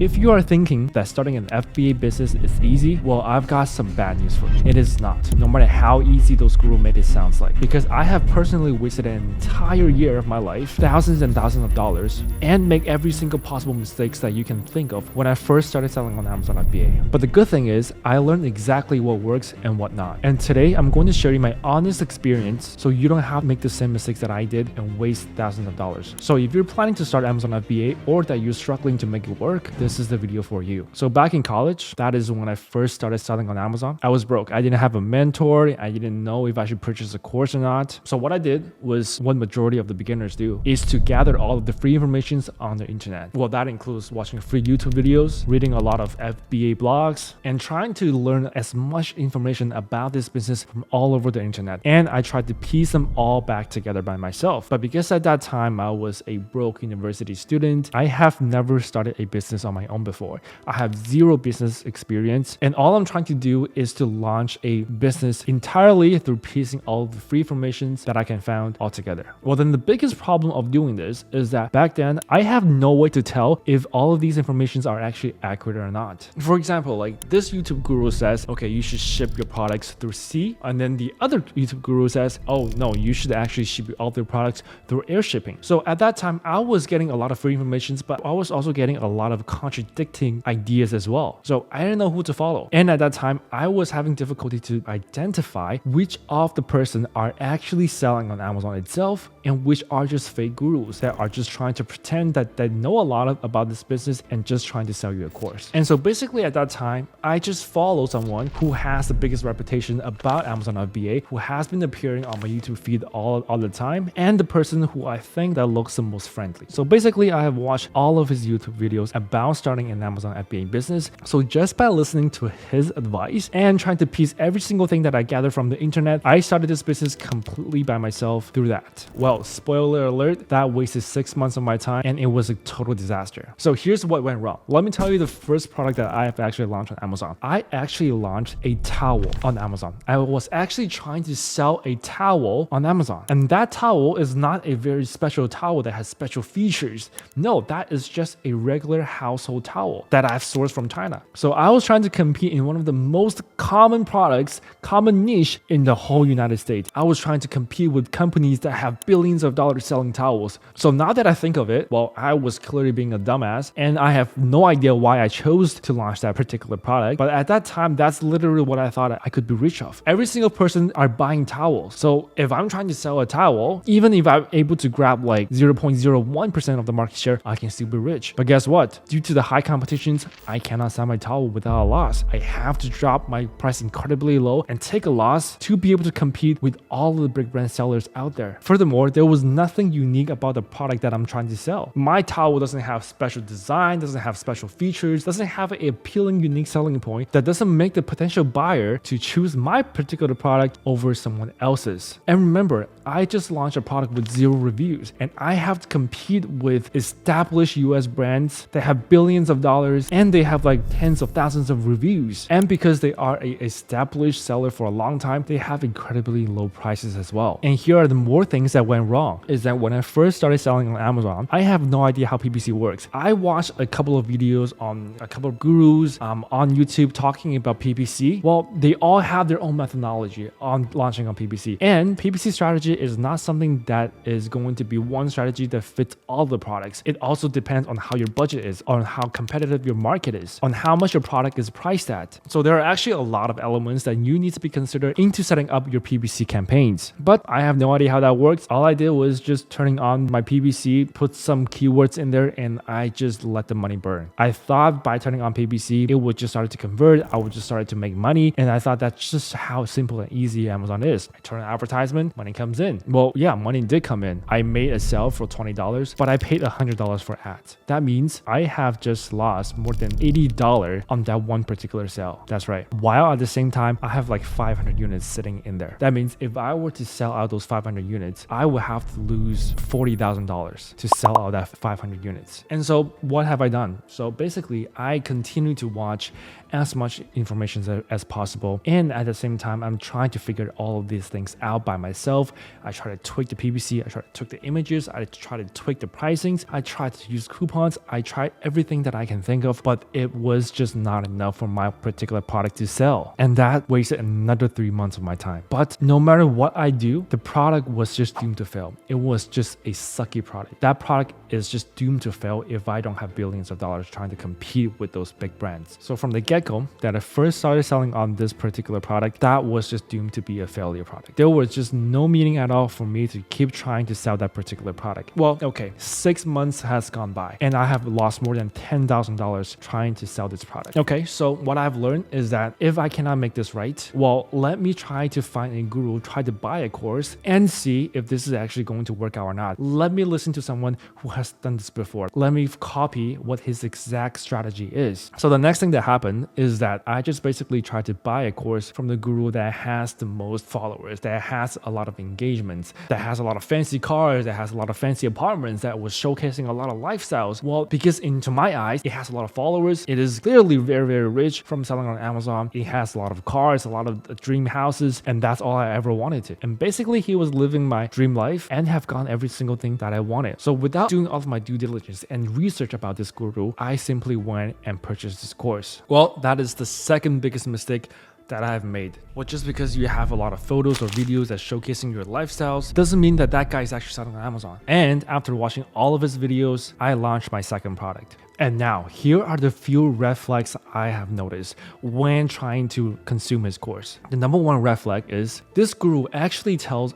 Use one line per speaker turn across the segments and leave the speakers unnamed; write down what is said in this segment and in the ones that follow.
If you are thinking that starting an FBA business is easy, well, I've got some bad news for you. It is not, no matter how easy those gurus made it sound like. Because I have personally wasted an entire year of my life, thousands and thousands of dollars, and make every single possible mistakes that you can think of when I first started selling on Amazon FBA. But the good thing is, I learned exactly what works and what not. And today, I'm going to share you my honest experience so you don't have to make the same mistakes that I did and waste thousands of dollars. So if you're planning to start Amazon FBA or that you're struggling to make it work, this is the video for you. So back in college, that is when I first started selling on Amazon. I was broke. I didn't have a mentor. I didn't know if I should purchase a course or not. So what I did was what majority of the beginners do, is to gather all of the free information on the internet. Well, that includes watching free YouTube videos, reading a lot of FBA blogs, and trying to learn as much information about this business from all over the internet. And I tried to piece them all back together by myself. But because at that time I was a broke university student, I have never started a business on my own before. I have zero business experience, and all I'm trying to do is to launch a business entirely through piecing all the free information that I can find all together. Well, then the biggest problem of doing this is that back then I have no way to tell if all of these informations are actually accurate or not. For example, like this YouTube guru says, okay, you should ship your products through sea, and then the other YouTube guru says, oh no, you should actually ship all their products through air shipping. So at that time, I was getting a lot of free information, but I was also getting a lot of contradicting ideas as well. So I didn't know who to follow. And at that time, I was having difficulty to identify which of the person are actually selling on Amazon itself and which are just fake gurus that are just trying to pretend that they know a lot about this business and just trying to sell you a course. And so basically at that time, I just follow someone who has the biggest reputation about Amazon FBA, who has been appearing on my YouTube feed all the time, and the person who I think that looks the most friendly. So basically, I have watched all of his YouTube videos about starting an Amazon FBA business. So just by listening to his advice and trying to piece every single thing that I gathered from the internet, I started this business completely by myself through that. Well, spoiler alert, that wasted 6 months of my time and it was a total disaster. So here's what went wrong. Let me tell you the first product that I have actually launched on Amazon. I actually launched a towel on Amazon. I was actually trying to sell a towel on Amazon. And that towel is not a very special towel that has special features. No, that is just a regular household towel that I've sourced from China. So I was trying to compete in one of the most common products, common niche in the whole United States. I was trying to compete with companies that have billions of dollars selling towels. So now that I think of it, well, I was clearly being a dumbass and I have no idea why I chose to launch that particular product. But at that time, that's literally what I thought I could be rich off. Every single person are buying towels. So if I'm trying to sell a towel, even if I'm able to grab like 0.01% of the market share, I can still be rich. But guess what? Due to the high competitions, I cannot sell my towel without a loss. I have to drop my price incredibly low and take a loss to be able to compete with all of the big brand sellers out there. Furthermore, there was nothing unique about the product that I'm trying to sell. My towel doesn't have special design, doesn't have special features, doesn't have an appealing unique selling point that doesn't make the potential buyer to choose my particular product over someone else's. And remember, I just launched a product with 0 reviews and I have to compete with established US brands that have billions of dollars and they have like tens of thousands of reviews. And because they are an established seller for a long time, they have incredibly low prices as well. And here are the more things that went wrong is that when I first started selling on Amazon, I have no idea how PPC works. I watched a couple of videos on a couple of gurus on YouTube talking about PPC. Well, they all have their own methodology on launching on PPC. And PPC strategy is not something that is going to be one strategy that fits all the products. It also depends on how your budget is, on how competitive your market is, on how much your product is priced at. So there are actually a lot of elements that you need to be considered into setting up your PPC campaigns. But I have no idea how that works. All I did was just turning on my PPC, put some keywords in there, and I just let the money burn. I thought by turning on PPC, it would just start to convert. I would just start to make money. And I thought that's just how simple and easy Amazon is. I turn on advertisement, money comes in. Well, yeah, money did come in. I made a sale for $20, but I paid $100 for ads. That means I have just lost more than $80 on that one particular sale. That's right. While at the same time, I have like 500 units sitting in there. That means if I were to sell out those 500 units, I would have to lose $40,000 to sell out that 500 units. And so what have I done? So basically, I continue to watch as much information as possible. And at the same time, I'm trying to figure all of these things out by myself. I try to tweak the PPC, I try to tweak the images, I try to tweak the pricings, I try to use coupons, I try everything everything that I can think of, but it was just not enough for my particular product to sell. And that wasted another 3 months of my time. But no matter what I do, the product was just doomed to fail. It was just a sucky product. That product is just doomed to fail if I don't have billions of dollars trying to compete with those big brands. So from the get-go that I first started selling on this particular product, that was just doomed to be a failure product. There was just no meaning at all for me to keep trying to sell that particular product. Well, okay, 6 months has gone by and I have lost more than $10,000 trying to sell this product. Okay, so what I've learned is that if I cannot make this right, well, let me try to find a guru, try to buy a course and see if this is actually going to work out or not. Let me listen to someone who has done this before. Let me copy what his exact strategy is. So the next thing that happened is that I just basically tried to buy a course from the guru that has the most followers, that has a lot of engagements, that has a lot of fancy cars, that has a lot of fancy apartments, that was showcasing a lot of lifestyles. Well, because into my eyes, it has a lot of followers. It is clearly very, very rich from selling on Amazon. It has a lot of cars, a lot of dream houses, and that's all I ever wanted to. And basically, he was living my dream life and have gotten every single thing that I wanted. So without doing all of my due diligence and research about this guru, I simply went and purchased this course. Well, that is the second biggest mistake that I've made. Well, just because you have a lot of photos or videos that's showcasing your lifestyles doesn't mean that that guy is actually selling on Amazon. And after watching all of his videos, I launched my second product. And now, here are the few red flags I have noticed when trying to consume his course. The number one red flag is this guru actually tell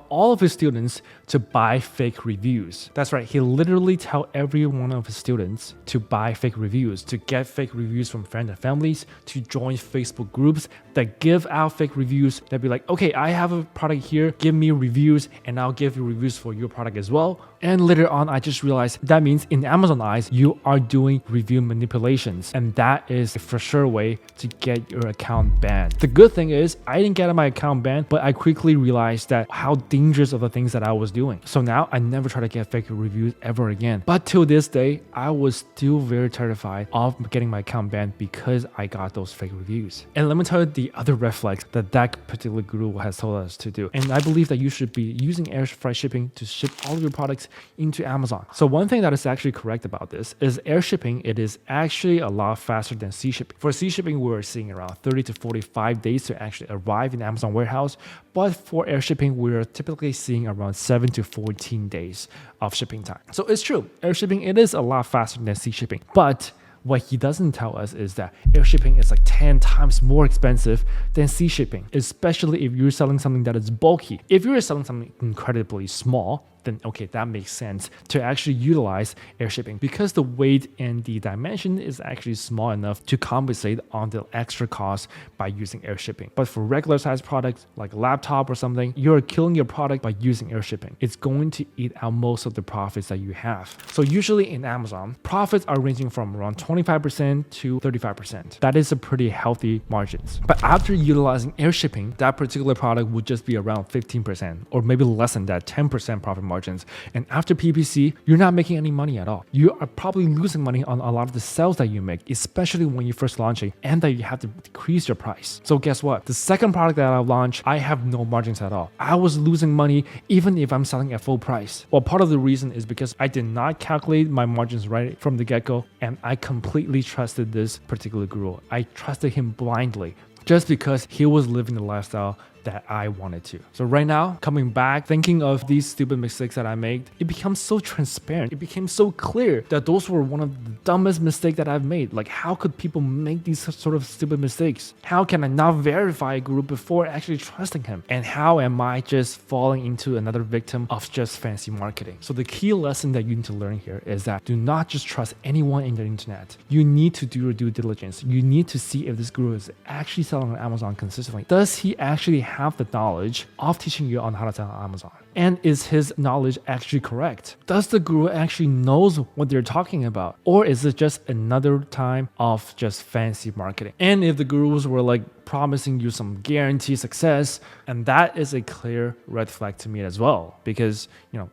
all of his students to buy fake reviews. That's right, he literally tell every one of his students to buy fake reviews, to get fake reviews from friends and families, to join Facebook groups that give out fake reviews. They'll be like, okay, I have a product here, give me reviews, and I'll give you reviews for your product as well. And later on, I just realized that means in Amazon eyes, you are doing review manipulations. And that is a for sure way to get your account banned. The good thing is I didn't get my account banned, but I quickly realized that how dangerous of the things that I was doing. So now I never try to get fake reviews ever again. But till this day, I was still very terrified of getting my account banned because I got those fake reviews. And let me tell you the other red flags that particular guru has told us to do. And I believe that you should be using air freight shipping to ship all of your products into Amazon. So one thing that is actually correct about this is air shipping, it is actually a lot faster than sea shipping. For sea shipping, we're seeing around 30 to 45 days to actually arrive in Amazon warehouse. But for air shipping, we're typically seeing around 7 to 14 days of shipping time. So it's true, air shipping, it is a lot faster than sea shipping. But what he doesn't tell us is that air shipping is like 10 times more expensive than sea shipping, especially if you're selling something that is bulky. If you're selling something incredibly small, then okay, that makes sense to actually utilize air shipping because the weight and the dimension is actually small enough to compensate on the extra cost by using air shipping. But for regular size products like a laptop or something, you're killing your product by using air shipping. It's going to eat out most of the profits that you have. So usually in Amazon, profits are ranging from around 25% to 35%. That is a pretty healthy margins. But after utilizing air shipping, that particular product would just be around 15% or maybe less than that, 10% profit margins. And after PPC, you're not making any money at all. You are probably losing money on a lot of the sales that you make, especially when you first launching and that you have to decrease your price. So guess what? The second product that I launched, I have no margins at all. I was losing money even if I'm selling at full price. Well, part of the reason is because I did not calculate my margins right from the get-go and I completely trusted this particular guru. I trusted him blindly just because he was living the lifestyle that I wanted to. So right now, coming back, thinking of these stupid mistakes that I made, it becomes so transparent. It became so clear that those were one of the dumbest mistakes that I've made. Like, how could people make these sort of stupid mistakes? How can I not verify a guru before actually trusting him? And how am I just falling into another victim of just fancy marketing? So the key lesson that you need to learn here is that do not just trust anyone in the internet. You need to do your due diligence. You need to see if this guru is actually selling on Amazon consistently. Does he actually have the knowledge of teaching you on how to sell on Amazon? And is his knowledge actually correct? Does the guru actually knows what they're talking about? Or is it just another time of just fancy marketing? And if the gurus were like promising you some guaranteed success, and that is a clear red flag to me as well, because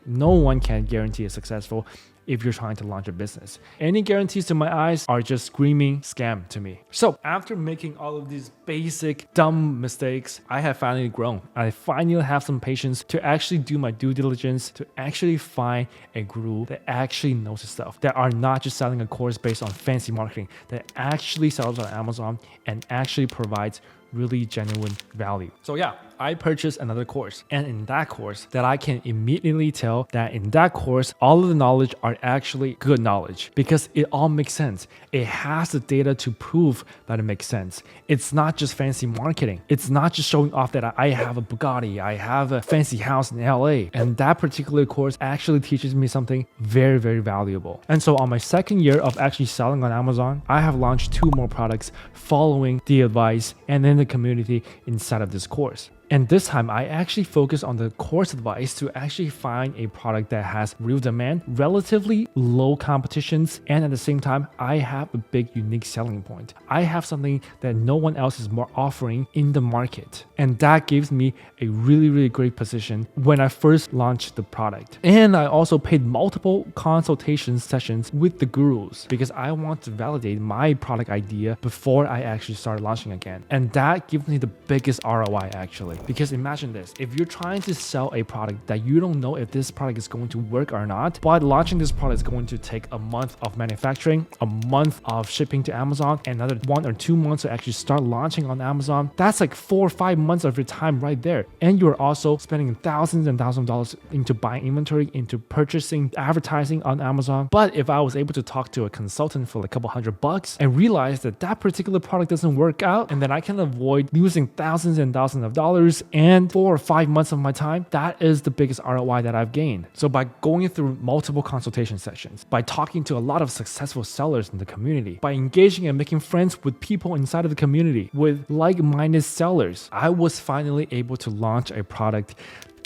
no one can guarantee a successful. if you're trying to launch a business. Any guarantees to my eyes are just screaming scam to me. So after making all of these basic dumb mistakes, I have finally grown. I finally have some patience to actually do my due diligence, to actually find a guru that actually knows his stuff, that are not just selling a course based on fancy marketing, that actually sells on Amazon and actually provides really genuine value. So yeah, I purchased another course, and in that course that I can immediately tell that in that course all of the knowledge are actually good knowledge because it all makes sense. It has the data to prove that it makes sense. It's not just fancy marketing. It's not just showing off that I have a Bugatti, I have a fancy house in LA. And that particular course actually teaches me something very, very valuable. And so on my second year of actually selling on Amazon, I have launched 2 more products following the advice and then the community inside of this course. And this time, I actually focus on the course advice to actually find a product that has real demand, relatively low competitions, and at the same time, I have a big unique selling point. I have something that no one else is more offering in the market. And that gives me a really, really great position when I first launched the product. And I also paid multiple consultation sessions with the gurus because I want to validate my product idea before I actually start launching again. And that gives me the biggest ROI actually. Because imagine this, if you're trying to sell a product that you don't know if this product is going to work or not, but launching this product is going to take a month of manufacturing, a month of shipping to Amazon, and another 1 or 2 months to actually start launching on Amazon, that's like 4 or 5 months of your time right there. And you're also spending thousands and thousands of dollars into buying inventory, into purchasing advertising on Amazon. But if I was able to talk to a consultant for like a couple $100 and realize that that particular product doesn't work out, and then I can avoid losing thousands and thousands of dollars and 4 or 5 months of my time, that is the biggest ROI that I've gained. So by going through multiple consultation sessions, by talking to a lot of successful sellers in the community, by engaging and making friends with people inside of the community, with like-minded sellers, I was finally able to launch a product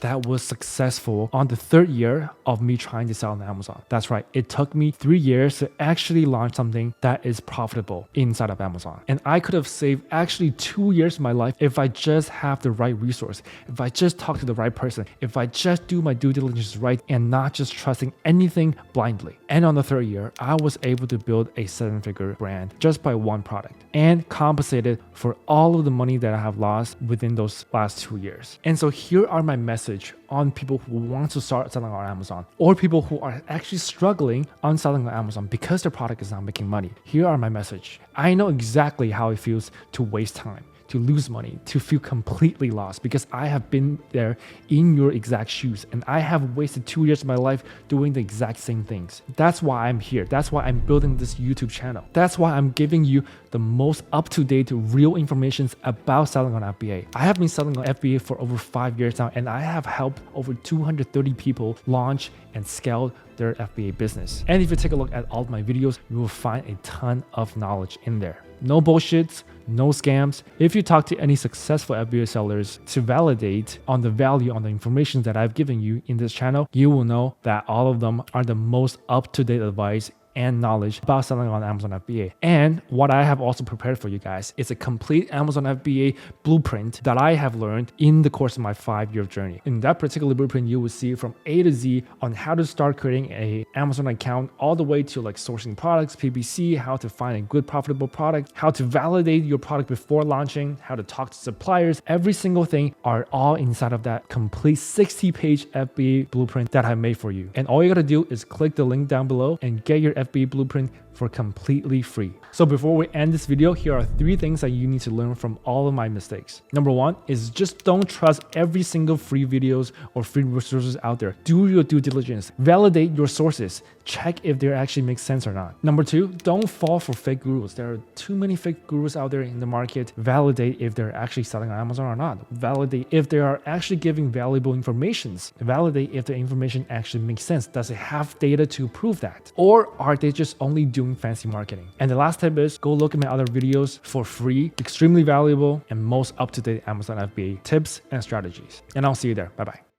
that was successful on the 3rd year of me trying to sell on Amazon. That's right. It took me 3 years to actually launch something that is profitable inside of Amazon. And I could have saved actually 2 years of my life if I just have the right resource, if I just talk to the right person, if I just do my due diligence right and not just trusting anything blindly. And on the 3rd year, I was able to build a 7-figure brand just by one product and compensated for all of the money that I have lost within those last 2 years. And so here are my messages on people who want to start selling on Amazon, or people who are actually struggling on selling on Amazon because their product is not making money. Here are my message. I know exactly how it feels to waste time, to lose money, to feel completely lost, because I have been there in your exact shoes and I have wasted 2 years of my life doing the exact same things. That's why I'm here. That's why I'm building this YouTube channel. That's why I'm giving you the most up-to-date real information about selling on FBA. I have been selling on FBA for over 5 years now, and I have helped over 230 people launch and scale their FBA business. And if you take a look at all of my videos, you will find a ton of knowledge in there. No bullshits, no scams. If you talk to any successful FBA sellers to validate on the value on the information that I've given you in this channel, you will know that all of them are the most up-to-date advice and knowledge about selling on Amazon FBA. And what I have also prepared for you guys is a complete Amazon FBA blueprint that I have learned in the course of my 5-year journey. In that particular blueprint, you will see from A to Z on how to start creating a Amazon account, all the way to like sourcing products, PPC, how to find a good profitable product, how to validate your product before launching, how to talk to suppliers. Every single thing are all inside of that complete 60-page FBA blueprint that I made for you. And all you gotta do is click the link down below and get your FBA blueprint for completely free. So before we end this video, here are 3 things that you need to learn from all of my mistakes. Number 1 is just don't trust every single free videos or free resources out there. Do your due diligence. Validate your sources. Check if they actually make sense or not. Number 2, don't fall for fake gurus. There are too many fake gurus out there in the market. Validate if they're actually selling on Amazon or not. Validate if they are actually giving valuable information. Validate if the information actually makes sense. Does it have data to prove that? Or are they just only doing fancy marketing? And the last tip is go look at my other videos for free, extremely valuable and most up-to-date Amazon FBA tips and strategies. And I'll see you there. Bye-bye.